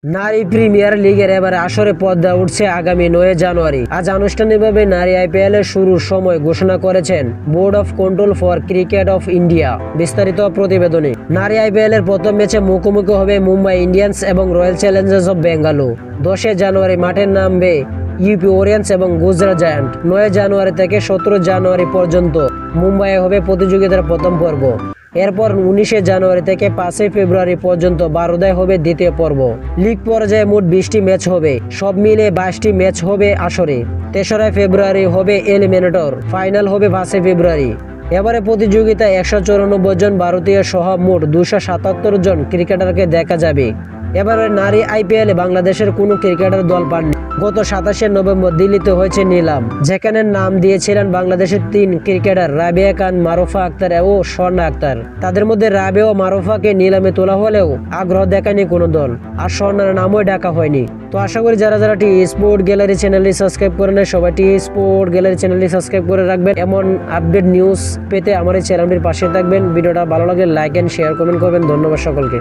নারী প্রিমিয়ার লিগের এবারে আসরে পর্দা উঠছে আগামী 9 জানুয়ারি। আজ আনুষ্ঠানিকভাবে নারী আইপিএল এর শুরুর সময় ঘোষণা করেছেন board of control for cricket of India. বিস্তারিত প্রতিবেদনে। নারী আইপিএল এর প্রথম ম্যাচে মুখোমুখি হবে মুম্বাই ইন্ডিয়ান্স এবং রয়্যাল চ্যালেঞ্জার্স অফ বেঙ্গালুরু। 10 জানুয়ারি মাঠে নামবে ইউপি ওরিয়েন্স এবং গুজরাট জায়ান্ট। 9 জানুয়ারি থেকে 17 জানুয়ারি পর্যন্ত মুম্বাইয়ে হবে প্রতিযোগিতার প্রথম পর্ব। এরপর 19 জানুয়ারি থেকে 5 ফেব্রুয়ারি পর্যন্ত বারোদায় হবে দ্বিতীয় পর্ব। লিগ পর্যায়ে মোট 20টি ম্যাচ হবে, সব মিলে 22টি ম্যাচ হবে আসরে। 3রা ফেব্রুয়ারি হবে এলিমিনেটর, ফাইনাল হবে 5 ফেব্রুয়ারি। এবারে প্রতিযোগিতায় 194 জন ভারতীয় সহ মোট 277 জন ক্রিকেটারকে দেখা যাবে। এবারে নারী আইপিএলে বাংলাদেশের কোনো ক্রিকেটার দল পাননি। গত 27 নভেম্বর দিল্লিতে হয়েছে নিলাম, যেখানে নাম দিয়েছিলেন বাংলাদেশের 3 ক্রিকেটার রাবেয়া খান, মারুফা আক্তার ও স্বর্ণা আক্তার। তাদের মধ্যে রাবেয়া ও মারুফাকে নিলামে তোলা হলেও আগ্রহ দেখায়নি কোনো দল, আর স্বর্ণার নামও ডাকা হয়নি। তো আশা করি যারা টি স্পোর্ট গ্যালারি চ্যানেলটি সাবস্ক্রাইব করে নেয়, সবাই টি স্পোর্ট গ্যালারি চ্যানেলটি সাবস্ক্রাইব করে রাখবেন। এমন আপডেট নিউজ পেতে আমার এই চ্যানেলটির পাশে থাকবেন। ভিডিওটা ভালো লাগলে লাইক এন্ড শেয়ার কমেন্ট করবেন। ধন্যবাদ সকলকে।